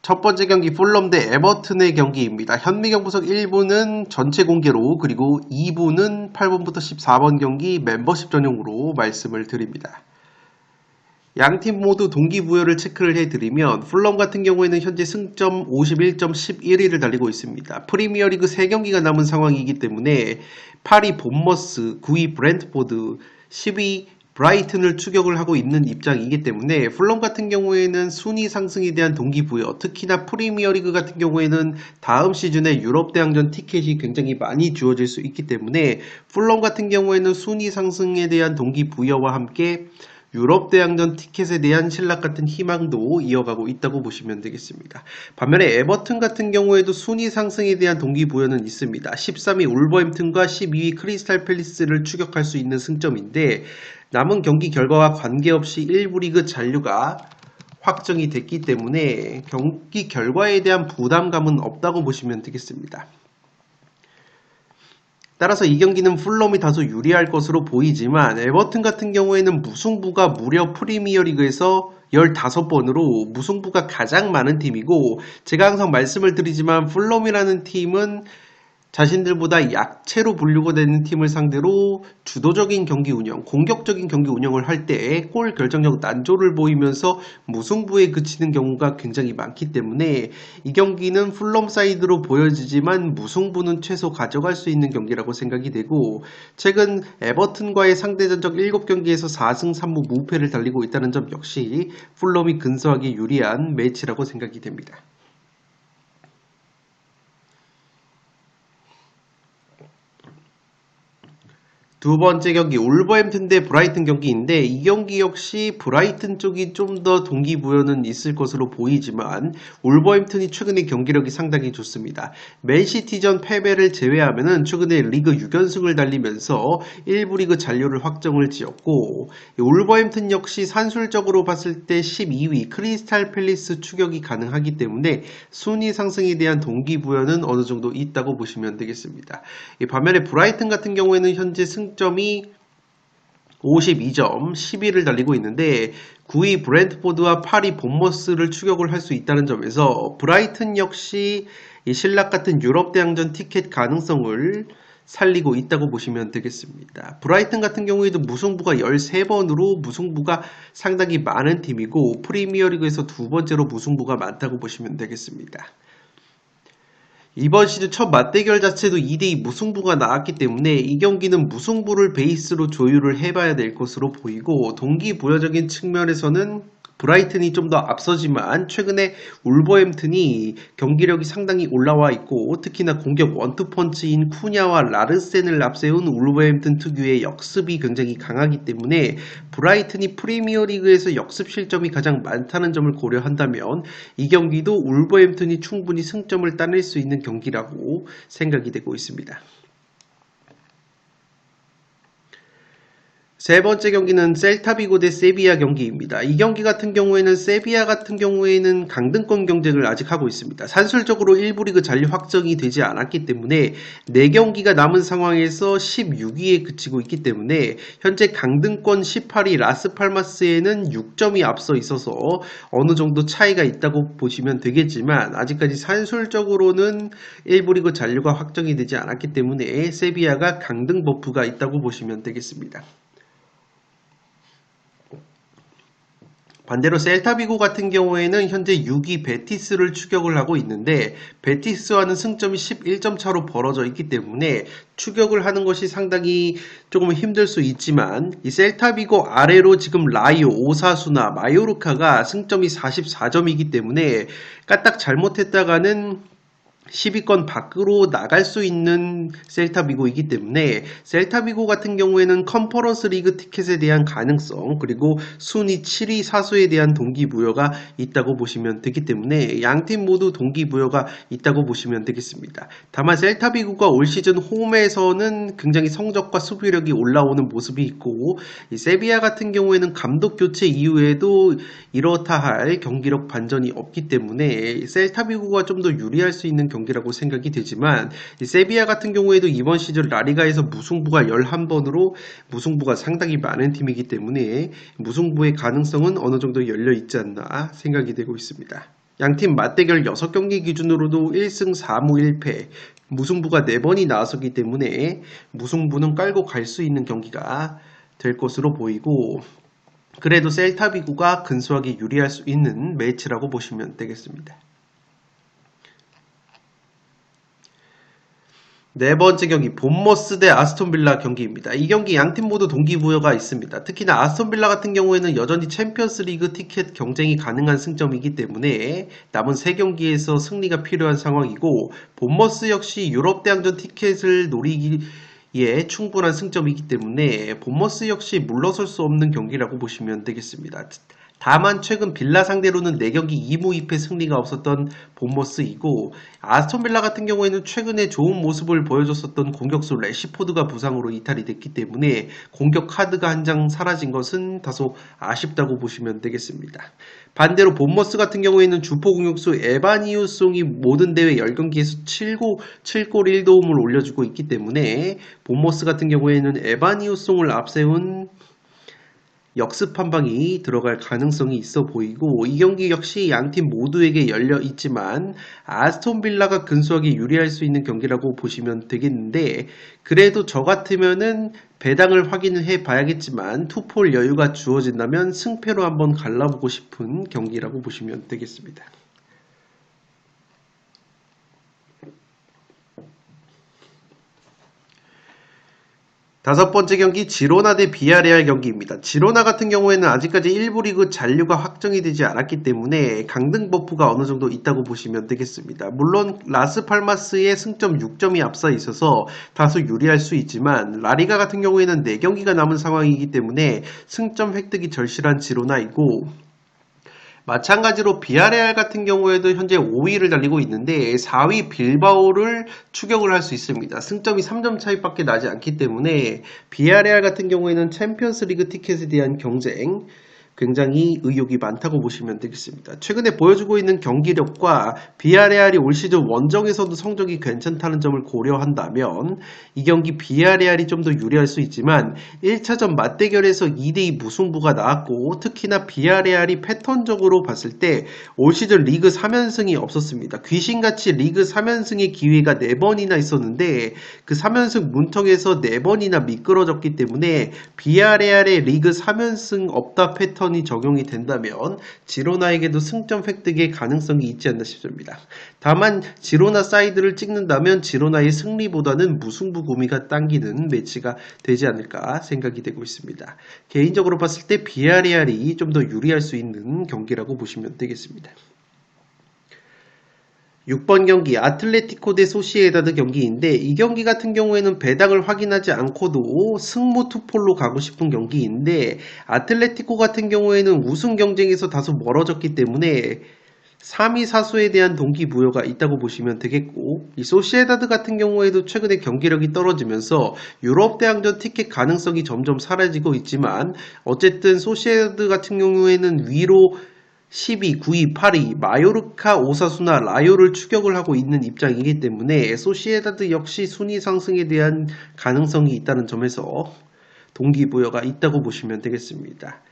첫 번째 경기 풀럼 대 에버튼의 경기입니다. 현미경 분석 1부는 전체 공개로, 그리고 2부는 8번부터 14번 경기 멤버십 전용으로 말씀을 드립니다. 양팀 모두 동기부여를 체크를 해드리면 풀럼 같은 경우에는 현재 승점 51.11위를 달리고 있습니다. 프리미어리그 3경기가 남은 상황이기 때문에 8위 본머스, 9위 브랜트포드, 10위 브라이튼을 추격을 하고 있는 입장이기 때문에 풀럼 같은 경우에는 순위 상승에 대한 동기부여, 특히나 프리미어리그 같은 경우에는 다음 시즌에 유럽 대항전 티켓이 굉장히 많이 주어질 수 있기 때문에 풀럼 같은 경우에는 순위 상승에 대한 동기부여와 함께 유럽 대항전 티켓에 대한 신락 같은 희망도 이어가고 있다고 보시면 되겠습니다. 반면에 에버튼 같은 경우에도 순위 상승에 대한 동기부여는 있습니다. 13위 울버햄튼과 12위 크리스탈 팰리스를 추격할 수 있는 승점인데, 남은 경기 결과와 관계없이 1부 리그 잔류가 확정이 됐기 때문에 경기 결과에 대한 부담감은 없다고 보시면 되겠습니다. 따라서 이 경기는 풀럼이 다소 유리할 것으로 보이지만, 에버튼 같은 경우에는 무승부가 무려 프리미어리그에서 15번으로 무승부가 가장 많은 팀이고, 제가 항상 말씀을 드리지만 풀럼이라는 팀은 자신들보다 약체로 분류가 되는 팀을 상대로 주도적인 경기 운영, 공격적인 경기 운영을 할 때 골 결정력 난조를 보이면서 무승부에 그치는 경우가 굉장히 많기 때문에 이 경기는 풀럼 사이드로 보여지지만 무승부는 최소 가져갈 수 있는 경기라고 생각이 되고, 최근 에버튼과의 상대 전적 7경기에서 4승 3무 무패를 달리고 있다는 점 역시 풀럼이 근소하게 유리한 매치라고 생각이 됩니다. 두 번째 경기 울버햄튼 대 브라이튼 경기인데, 이 경기 역시 브라이튼 쪽이 좀 더 동기부여는 있을 것으로 보이지만 울버햄튼이 최근에 경기력이 상당히 좋습니다. 맨시티전 패배를 제외하면은 최근에 리그 6연승을 달리면서 1부 리그 잔류를 확정을 지었고, 울버햄튼 역시 산술적으로 봤을 때 12위 크리스탈 팰리스 추격이 가능하기 때문에 순위 상승에 대한 동기부여는 어느 정도 있다고 보시면 되겠습니다. 반면에 브라이튼 같은 경우에는 현재 승점이 52점, 10위를 달리고 있는데 9위 브랜트포드와 8위 본머스를 추격을 할 수 있다는 점에서 브라이튼 역시 이 신락 같은 유럽 대항전 티켓 가능성을 살리고 있다고 보시면 되겠습니다. 브라이튼 같은 경우에도 무승부가 13번으로 무승부가 상당히 많은 팀이고, 프리미어리그에서 두 번째로 무승부가 많다고 보시면 되겠습니다. 이번 시즌 첫 맞대결 자체도 2대2 무승부가 나왔기 때문에 이 경기는 무승부를 베이스로 조율을 해봐야 될 것으로 보이고, 동기부여적인 측면에서는 브라이튼이 좀 더 앞서지만 최근에 울버햄튼이 경기력이 상당히 올라와 있고, 특히나 공격 원투펀치인 쿠냐와 라르센을 앞세운 울버햄튼 특유의 역습이 굉장히 강하기 때문에 브라이튼이 프리미어리그에서 역습 실점이 가장 많다는 점을 고려한다면 이 경기도 울버햄튼이 충분히 승점을 따낼 수 있는 경기라고 생각이 되고 있습니다. 세 번째 경기는 셀타비고 대 세비야 경기입니다. 이 경기 같은 경우에는 세비야 같은 경우에는 강등권 경쟁을 아직 하고 있습니다. 산술적으로 1부 리그 잔류 확정이 되지 않았기 때문에 4경기가 남은 상황에서 16위에 그치고 있기 때문에 현재 강등권 18위 라스팔마스에는 6점이 앞서 있어서 어느 정도 차이가 있다고 보시면 되겠지만, 아직까지 산술적으로는 1부 리그 잔류가 확정이 되지 않았기 때문에 세비야가 강등 버프가 있다고 보시면 되겠습니다. 반대로 셀타비고 같은 경우에는 현재 6위 베티스를 추격을 하고 있는데, 베티스와는 승점이 11점 차로 벌어져 있기 때문에 추격을 하는 것이 상당히 조금 힘들 수 있지만, 이 셀타비고 아래로 지금 라이오, 오사수나, 마요르카가 승점이 44점이기 때문에 까딱 잘못했다가는 10위권 밖으로 나갈 수 있는 셀타비고이기 때문에 셀타비고 같은 경우에는 컨퍼런스 리그 티켓에 대한 가능성 그리고 순위 7위 사수에 대한 동기부여가 있다고 보시면 되기 때문에 양팀 모두 동기부여가 있다고 보시면 되겠습니다. 다만 셀타비고가 올 시즌 홈에서는 굉장히 성적과 수비력이 올라오는 모습이 있고 이 세비야 같은 경우에는 감독 교체 이후에도 이렇다 할 경기력 반전이 없기 때문에 셀타비고가 좀 더 유리할 수 있는 경기라고 생각이 되지만 이 세비야 같은 경우에도 이번 시즌 라리가에서 무승부가 11번으로 무승부가 상당히 많은 팀이기 때문에 무승부의 가능성은 어느 정도 열려 있지 않나 생각이 되고 있습니다. 양팀 맞대결 6경기 기준으로도 1승 4무 1패 무승부가 4번이 나왔었기 때문에 무승부는 깔고 갈 수 있는 경기가 될 것으로 보이고 그래도 셀타비고가 근소하게 유리할 수 있는 매치라고 보시면 되겠습니다. 네 번째 경기 본머스 대 아스톤빌라 경기입니다. 이 경기 양팀 모두 동기부여가 있습니다. 특히나 아스톤빌라 같은 경우에는 여전히 챔피언스 리그 티켓 경쟁이 가능한 승점이기 때문에 남은 3경기에서 승리가 필요한 상황이고 본머스 역시 유럽 대항전 티켓을 노리기에 충분한 승점이기 때문에 본머스 역시 물러설 수 없는 경기라고 보시면 되겠습니다. 다만 최근 빌라 상대로는 4경기 2무 2패 승리가 없었던 본머스이고 아스톤빌라 같은 경우에는 최근에 좋은 모습을 보여줬었던 공격수 래시포드가 부상으로 이탈이 됐기 때문에 공격 카드가 한 장 사라진 것은 다소 아쉽다고 보시면 되겠습니다. 반대로 본머스 같은 경우에는 주포 공격수 에바니우송이 모든 대회 10경기에서 7골 1도움을 올려주고 있기 때문에 본머스 같은 경우에는 에바니우송을 앞세운 역습 한 방이 들어갈 가능성이 있어 보이고 이 경기 역시 양팀 모두에게 열려 있지만 아스톤빌라가 근소하게 유리할 수 있는 경기라고 보시면 되겠는데 그래도 저 같으면은 배당을 확인해 봐야겠지만 투폴 여유가 주어진다면 승패로 한번 갈라보고 싶은 경기라고 보시면 되겠습니다. 다섯 번째 경기 지로나 대 비아레알 경기입니다. 지로나 같은 경우에는 아직까지 1부 리그 잔류가 확정이 되지 않았기 때문에 강등 버프가 어느 정도 있다고 보시면 되겠습니다. 물론 라스팔마스의 승점 6점이 앞서 있어서 다소 유리할 수 있지만 라리가 같은 경우에는 4경기가 남은 상황이기 때문에 승점 획득이 절실한 지로나이고 마찬가지로 비아레알 같은 경우에도 현재 5위를 달리고 있는데 4위 빌바오를 추격을 할 수 있습니다. 승점이 3점 차이밖에 나지 않기 때문에 비아레알 같은 경우에는 챔피언스 리그 티켓에 대한 경쟁 굉장히 의욕이 많다고 보시면 되겠습니다. 최근에 보여주고 있는 경기력과 비아레알이 올 시즌 원정에서도 성적이 괜찮다는 점을 고려한다면 이 경기 비아레알이 좀 더 유리할 수 있지만 1차전 맞대결에서 2대2 무승부가 나왔고 특히나 비아레알이 패턴적으로 봤을 때 올 시즌 리그 3연승이 없었습니다. 귀신같이 리그 3연승의 기회가 4번이나 있었는데 그 3연승 문턱에서 4번이나 미끄러졌기 때문에 비아레알의 리그 3연승 없다 패턴 이 적용이 된다면 지로나에게도 승점 획득의 가능성이 있지 않나 싶습니다. 다만 지로나 사이드를 찍는다면 지로나의 승리보다는 무승부 구미가 당기는 매치가 되지 않을까 생각이 되고 있습니다. 개인적으로 봤을 때 비아레알이 좀 더 유리할 수 있는 경기라고 보시면 되겠습니다. 6번 경기 아틀레티코 대 소시에다드 경기인데 이 경기 같은 경우에는 배당을 확인하지 않고도 승무 투폴로 가고 싶은 경기인데 아틀레티코 같은 경우에는 우승 경쟁에서 다소 멀어졌기 때문에 3위 사수에 대한 동기부여가 있다고 보시면 되겠고 이 소시에다드 같은 경우에도 최근에 경기력이 떨어지면서 유럽 대항전 티켓 가능성이 점점 사라지고 있지만 어쨌든 소시에다드 같은 경우에는 위로 10위, 9위, 8위, 마요르카, 오사수나, 라요를 추격을 하고 있는 입장이기 때문에 소시에다드 역시 순위 상승에 대한 가능성이 있다는 점에서 동기부여가 있다고 보시면 되겠습니다.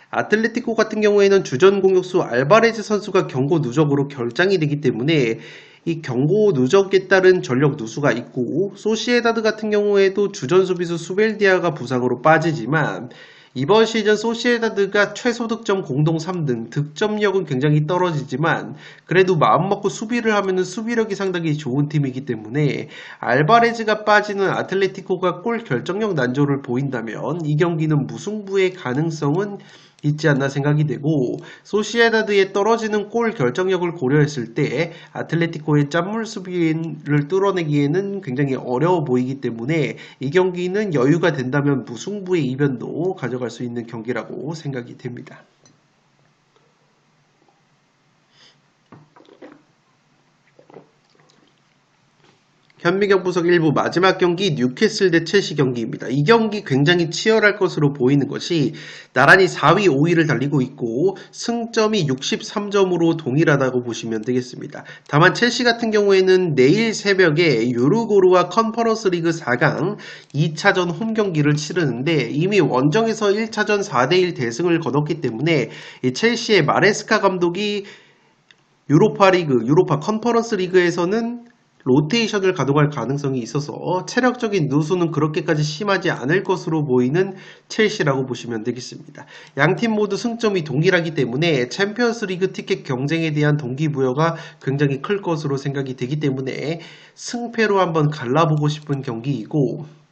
아틀레티코 같은 경우에는 주전 공격수 알바레즈 선수가 경고 누적으로 결장이 되기 때문에 이 경고 누적에 따른 전력 누수가 있고 소시에다드 같은 경우에도 주전 수비수 수벨디아가 부상으로 빠지지만 이번 시즌 소시에다드가 최소 득점 공동 3등, 득점력은 굉장히 떨어지지만 그래도 마음먹고 수비를 하면은 수비력이 상당히 좋은 팀이기 때문에 알바레즈가 빠지는 아틀레티코가 골 결정력 난조를 보인다면 이 경기는 무승부의 가능성은 있지 않나 생각이 되고, 소시에다드의 떨어지는 골 결정력을 고려했을 때 아틀레티코의 짠물 수비를 뚫어내기에는 굉장히 어려워 보이기 때문에 이 경기는 여유가 된다면 무승부의 이변도 가져갈 수 있는 경기라고 생각이 됩니다. 현미경 분석 1부 마지막 경기 뉴캐슬 대 첼시 경기입니다. 이 경기 굉장히 치열할 것으로 보이는 것이 나란히 4위, 5위를 달리고 있고 승점이 63점으로 동일하다고 보시면 되겠습니다. 다만 첼시 같은 경우에는 내일 새벽에 유르고르와 컨퍼런스 리그 4강 2차전 홈 경기를 치르는데 이미 원정에서 1차전 4대1 대승을 거뒀기 때문에 이 첼시의 마레스카 감독이 유로파 컨퍼런스 리그에서는 로테이션을 가동할 가능성이 있어서 체력적인 누수는 그렇게까지 심하지 않을 것으로 보이는 첼시라고 보시면 되겠습니다. 양팀 모두 승점이 동일하기 때문에 챔피언스 리그 티켓 경쟁에 대한 동기부여가 굉장히 클 것으로 생각이 되기 때문에 승패로 한번 갈라보고 싶은 경기이고,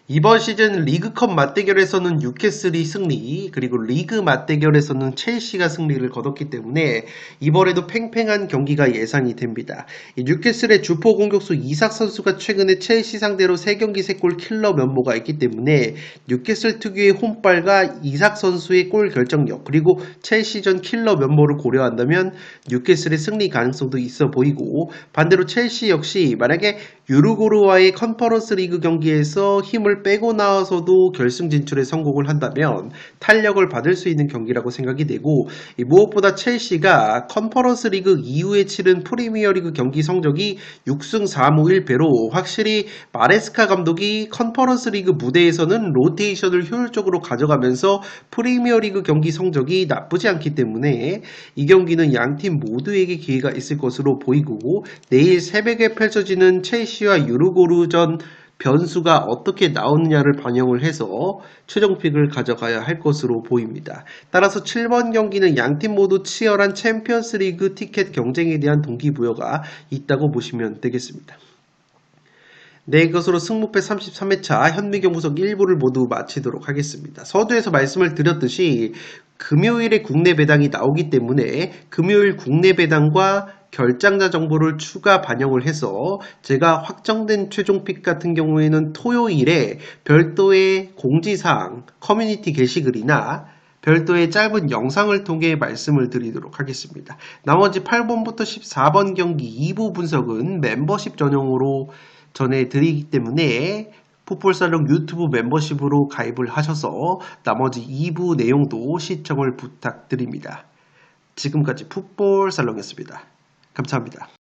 이번 시즌 리그컵 맞대결에서는 뉴캐슬이 승리, 그리고 리그 맞대결에서는 첼시가 승리를 거뒀기 때문에 이번에도 팽팽한 경기가 예상이 됩니다. 이 뉴캐슬의 주포 공격수 이삭 선수가 최근에 첼시 상대로 3경기 3골 킬러 면모가 있기 때문에 뉴캐슬 특유의 홈발과 이삭 선수의 골 결정력, 그리고 첼시전 킬러 면모를 고려한다면 뉴캐슬의 승리 가능성도 있어 보이고, 반대로 첼시 역시 만약에 유르고르와의 컨퍼런스 리그 경기에서 힘을 빼고 나와서도 결승 진출에 성공을 한다면 탄력을 받을 수 있는 경기라고 생각이 되고, 무엇보다 첼시가 컨퍼런스 리그 이후에 치른 프리미어리그 경기 성적이 6승 4무 1패로 확실히 마레스카 감독이 컨퍼런스 리그 무대에서는 로테이션을 효율적으로 가져가면서 프리미어리그 경기 성적이 나쁘지 않기 때문에 이 경기는 양팀 모두에게 기회가 있을 것으로 보이고, 내일 새벽에 펼쳐지는 첼시와 유르고르전 변수가 어떻게 나오느냐를 반영을 해서 최종픽을 가져가야 할 것으로 보입니다. 따라서 7번 경기는 양팀 모두 치열한 챔피언스 리그 티켓 경쟁에 대한 동기부여가 있다고 보시면 되겠습니다. 네, 이것으로 승무패 33회차 현미경 분석 1부를 모두 마치도록 하겠습니다. 서두에서 말씀을 드렸듯이 금요일에 국내 배당이 나오기 때문에 금요일 국내 배당과 결장자 정보를 추가 반영을 해서 제가 확정된 최종픽 같은 경우에는 토요일에 별도의 공지사항, 커뮤니티 게시글이나 별도의 짧은 영상을 통해 말씀을 드리도록 하겠습니다. 나머지 8번부터 14번 경기 2부 분석은 멤버십 전용으로 전해드리기 때문에 풋볼살롱 유튜브 멤버십으로 가입을 하셔서 나머지 2부 내용도 시청을 부탁드립니다. 지금까지 풋볼살롱이었습니다. 감사합니다.